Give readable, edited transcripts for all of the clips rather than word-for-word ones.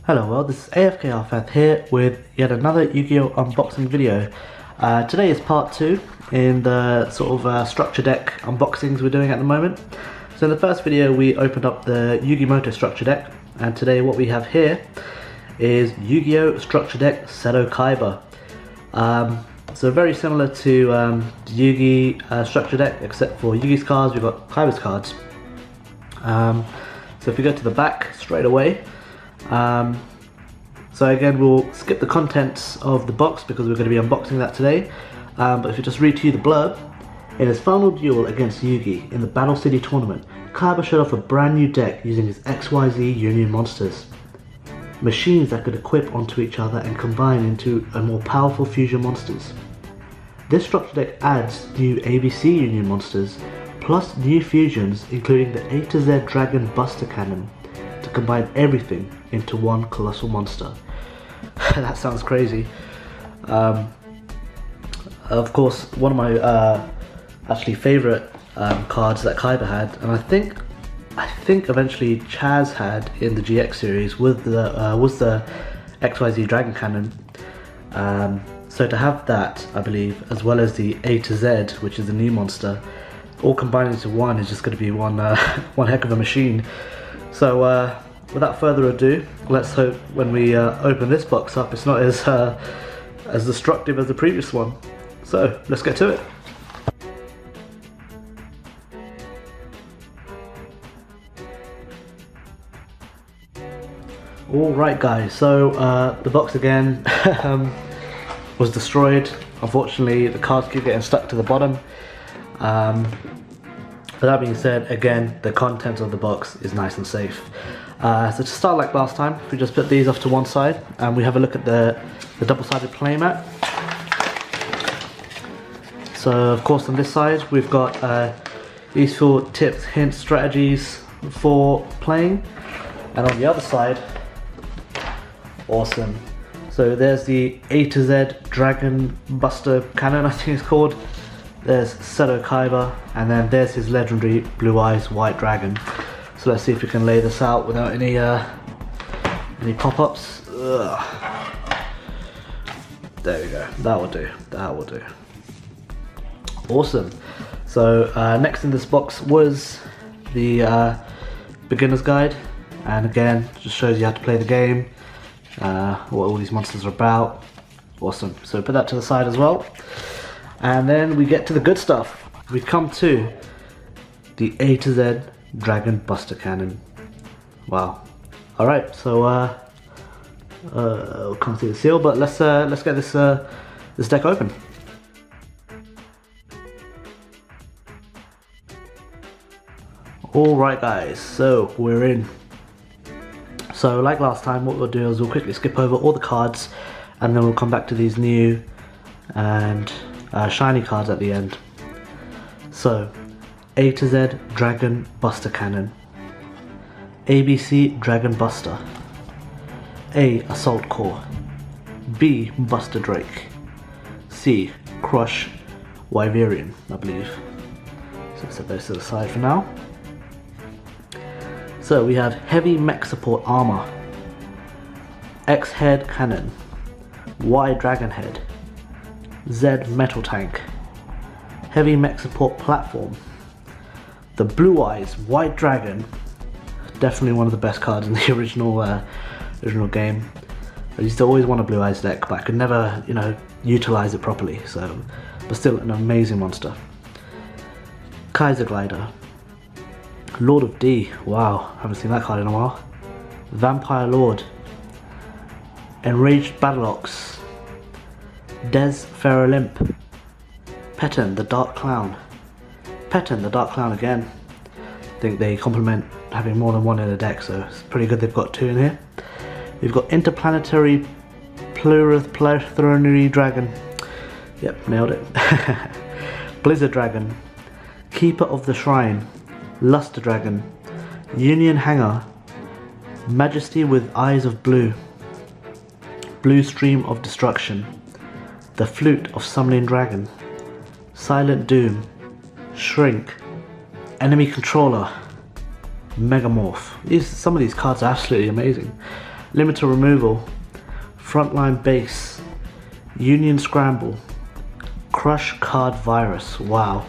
Hello world, this is AFK Arfath here with yet another Yu-Gi-Oh! Unboxing video. Today is part 2 in the sort of structure deck unboxings we're doing at the moment. So in the first video we opened up the Yugi Muto Structure Deck, and today what we have here is Yu-Gi-Oh! Structure Deck Seto Kaiba. So very similar to the Yugi Structure Deck, except for Yugi's cards we've got Kaiba's cards. So if we go to the back straight away, so again we'll skip the contents of the box because we're going to be unboxing that today, but if you just read to you the blurb. In his final duel against Yugi in the Battle City tournament, Kaiba showed off a brand new deck using his XYZ Union monsters. Machines that could equip onto each other and combine into a more powerful fusion monsters. This structure deck adds new ABC Union monsters, plus new fusions including the A to Z Dragon Buster Cannon, to combine everything into one colossal monster. That sounds crazy. Of course, one of my actually favourite cards that Kaiba had, and I think eventually Chaz had in the GX series with the was the XYZ Dragon Cannon. So to have that, I believe, as well as the A to Z, which is the new monster, all combined into one is just going to be one one heck of a machine. So without further ado, let's hope when we open this box up it's not as destructive as the previous one. So let's get to it. Alright guys, so the box again was destroyed. Unfortunately the cards keep getting stuck to the bottom. But that being said, again, the contents of the box is nice and safe. So to start like last time, we just put these off to one side and we have a look at the double-sided playmat. So of course on this side we've got useful tips, hints, strategies for playing, and on the other side, awesome. So there's the A to Z Dragon Buster Cannon, I think it's called. There's Seto Kaiba, and then there's his legendary Blue Eyes White Dragon. So let's see if we can lay this out without any pop-ups. There we go. That will do. That will do. Awesome. So next in this box was the beginner's guide, and again just shows you how to play the game, what all these monsters are about. Awesome. So put that to the side as well. And then we get to the good stuff. We come to the A to Z Dragon Buster Cannon. Wow. Alright, so we'll come through the seal, but let's get this this deck open. Alright guys, so we're in. So like last time, what we'll do is we'll quickly skip over all the cards and then we'll come back to these new and shiny cards at the end. So A to Z Dragon Buster Cannon, ABC Dragon Buster, A Assault Core, B Buster Drake, C Crush Wyverian, I believe. So set those to the side for now. So we have Heavy Mech Support Armor, X Head Cannon, Y Dragon Head, Z Metal Tank, Heavy Mech Support Platform, the Blue Eyes White Dragon, definitely one of the best cards in the original game. I used to always want a Blue Eyes deck, but I could never, utilize it properly. So, but still an amazing monster. Kaiser Glider, Lord of D, wow, haven't seen that card in a while. Vampire Lord, Enraged Battleox, Des Ferrolimp, Petten the Dark Clown. Petten the Dark Clown again. I think they complement having more than one in a deck, so it's pretty good they've got two in here. We've got Interplanetary Planetary Dragon. Yep, nailed it. Blizzard Dragon, Keeper of the Shrine, Luster Dragon, Union Hanger, Majesty with Eyes of Blue, Blue Stream of Destruction, the Flute of Summoning Dragon, Silent Doom, Shrink, Enemy Controller, Megamorph. Some of these cards are absolutely amazing. Limiter Removal, Frontline Base, Union Scramble, Crush Card Virus. Wow.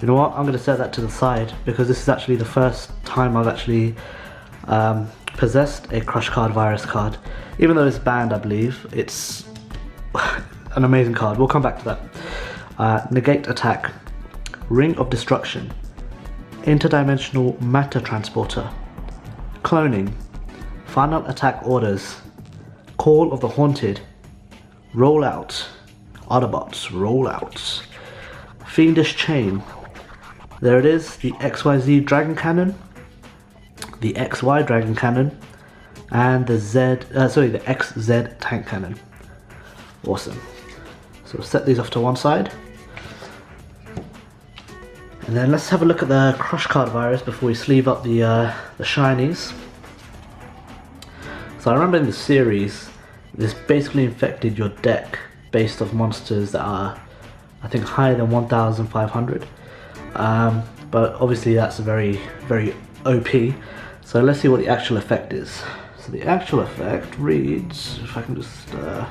You know what? I'm going to set that to the side because this is actually the first time I've actually possessed a Crush Card Virus card. Even though it's banned, I believe, it's an amazing card. We'll come back to that. Negate Attack, Ring of Destruction, Interdimensional Matter Transporter, Cloning, Final Attack Orders, Call of the Haunted, Rollout, Autobots, Rollouts, Fiendish Chain. There it is, the XYZ Dragon Cannon, the XY Dragon Cannon, and the the XZ Tank Cannon. Awesome. So set these off to one side. And then let's have a look at the Crush Card Virus before we sleeve up the shinies. So I remember in the series, this basically infected your deck based off monsters that are, I think, higher than 1,500. But obviously that's very, very OP. So let's see what the actual effect is. So the actual effect reads, if I can just, I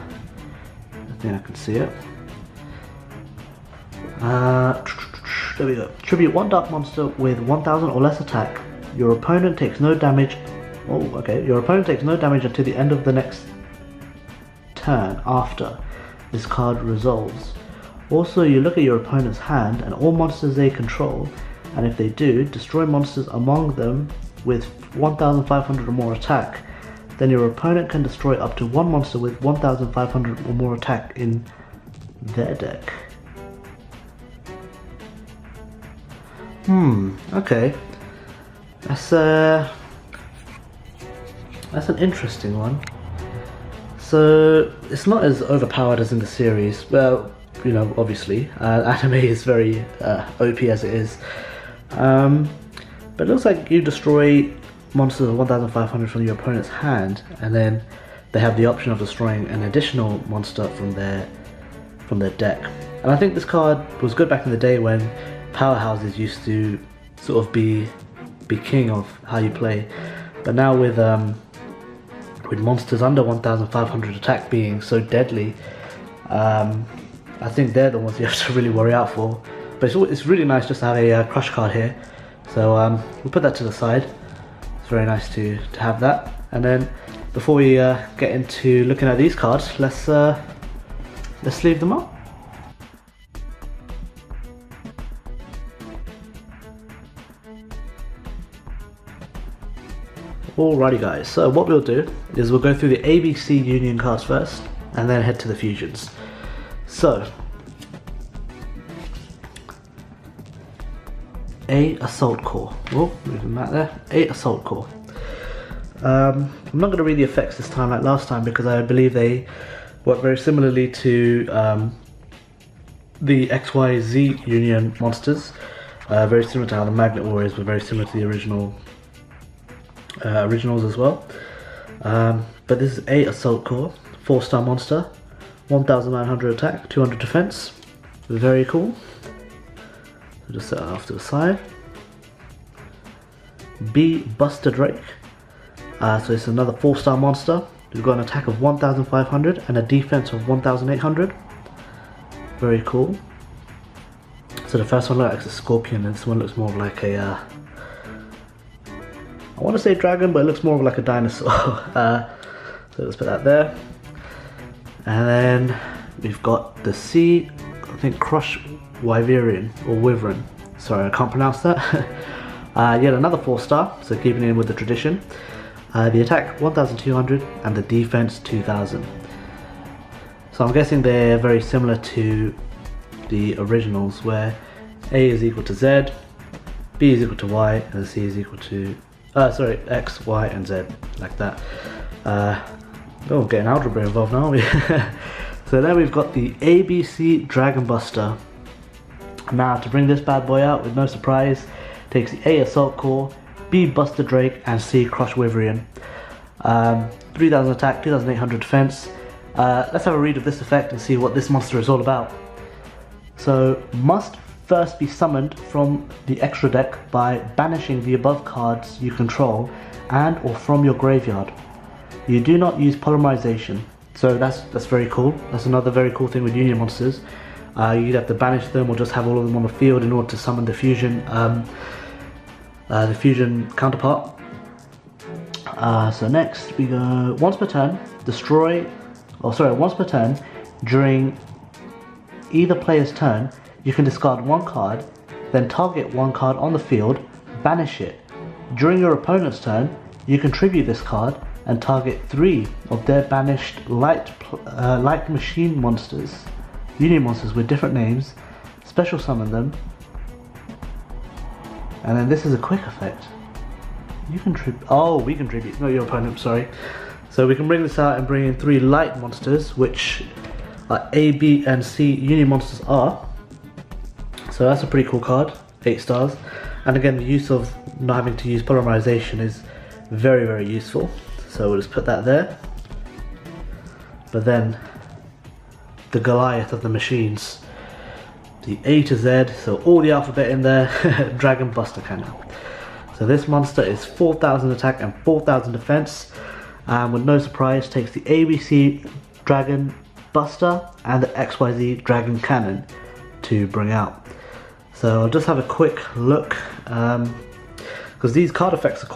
think I can see it. There we go. Tribute one dark monster with 1,000 or less attack. Your opponent takes no damage. Oh, okay. Your opponent takes no damage until the end of the next turn after this card resolves. Also, you look at your opponent's hand and all monsters they control, and if they do, destroy monsters among them with 1,500 or more attack. Then your opponent can destroy up to one monster with 1,500 or more attack in their deck. Okay. That's an interesting one. So it's not as overpowered as in the series. Well, you know, obviously, anime is very OP as it is. But it looks like you destroy monsters of 1,500 from your opponent's hand, and then they have the option of destroying an additional monster from their deck. And I think this card was good back in the day when powerhouses used to sort of be king of how you play. But now with monsters under 1,500 attack being so deadly, I think they're the ones you have to really worry out for. But it's really nice just to have a Crush card here. So we'll put that to the side. It's very nice to have that. And then before we get into looking at these cards, let's sleeve them up. Alrighty guys, so what we'll do is we'll go through the ABC Union cards first and then head to the fusions. So, A Assault Core. Oh, moving that there. A Assault Core. I'm not going to read the effects this time like last time because I believe they work very similarly to the XYZ Union monsters. Very similar to how the Magnet Warriors were very similar to the originals as well. But this is A Assault Core, 4-star monster, 1,900 attack, 200 defense. Very cool. So just set it off to the side. B Buster Drake. So it's another 4-star monster. We've got an attack of 1,500 and a defense of 1,800. Very cool. So the first one looks like a scorpion, and this one looks more like a I want to say dragon, but it looks more like a dinosaur. So let's put that there. And then we've got the C, I think Crush Wyverian or Wyvern. Sorry, I can't pronounce that. Yet another 4-star, so keeping in with the tradition. The attack 1,200 and the defense 2,000. So I'm guessing they're very similar to the originals, where A is equal to Z, B is equal to Y, and C is equal to X, Y, and Z, like that. Getting algebra involved now, aren't we? So then we've got the ABC Dragon Buster. Now to bring this bad boy out with no surprise, takes the A Assault Core, B Buster Drake, and C Crush Wyverian. 3,000 attack, 2,800 defense. Let's have a read of this effect and see what this monster is all about. So, must first be summoned from the extra deck by banishing the above cards you control and or from your graveyard. You do not use polymerization, so that's very cool. That's another very cool thing with Union monsters. You'd have to banish them or just have all of them on the field in order to summon the fusion counterpart. So next we go once per turn, once per turn during either player's turn, you can discard one card, then target one card on the field, banish it. During your opponent's turn, you contribute this card and target 3 of their banished light machine monsters, Union monsters with different names, special summon them, and then this is a quick effect. You contribute. Oh, we contribute, not your opponent, sorry. So we can bring this out and bring in 3 light monsters, which A, B, and C Union monsters are. So that's a pretty cool card, 8 stars. And again, the use of not having to use polymerization is very, very useful. So we'll just put that there. But then, the Goliath of the machines. The A to Z, so all the alphabet in there, Dragon Buster Cannon. So this monster is 4,000 attack and 4,000 defense. And with no surprise, takes the ABC Dragon Buster and the XYZ Dragon Cannon to bring out. So I'll just have a quick look, because these card effects are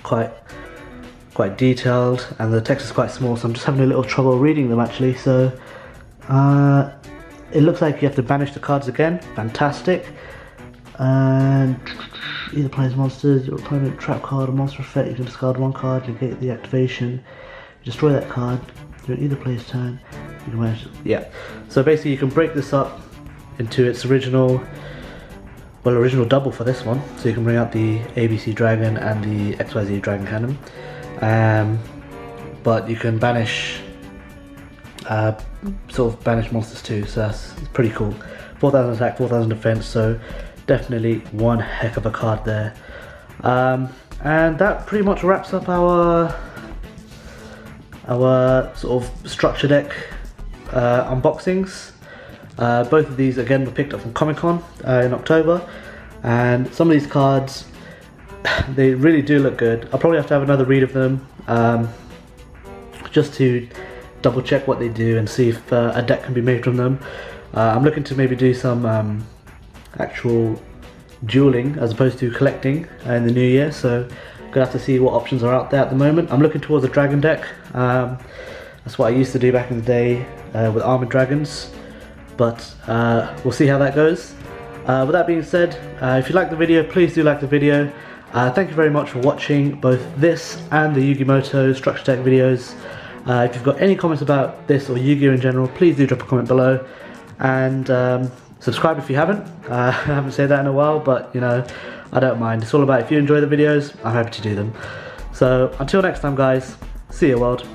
quite detailed and the text is quite small, so I'm just having a little trouble reading them actually. So it looks like you have to banish the cards again, fantastic. And either player's monsters, your opponent trap card, a monster effect, you can discard one card, negate the activation, destroy that card during either player's turn. You can manage, yeah. So basically you can break this up into its original double for this one. So you can bring out the ABC Dragon and the XYZ Dragon Cannon. But you can banish, banish monsters too, so that's pretty cool. 4,000 attack, 4,000 defense, so definitely one heck of a card there. And that pretty much wraps up our sort of structure deck unboxings. Both of these again were picked up from Comic-Con in October, and some of these cards, they really do look good. I'll probably have to have another read of them just to double check what they do and see if a deck can be made from them. I'm looking to maybe do some actual dueling as opposed to collecting in the new year, so gonna have to see what options are out there at the moment. I'm looking towards a dragon deck. That's what I used to do back in the day with armored dragons, but we'll see how that goes. With that being said, if you like the video, please do like the video. Thank you very much for watching both this and the Yugi Muto Structure Deck videos. If you've got any comments about this or Yu-Gi-Oh in general, please do drop a comment below, and subscribe if you haven't. I haven't said that in a while, but you know, I don't mind. It's all about if you enjoy the videos, I'm happy to do them. So until next time guys, see you world.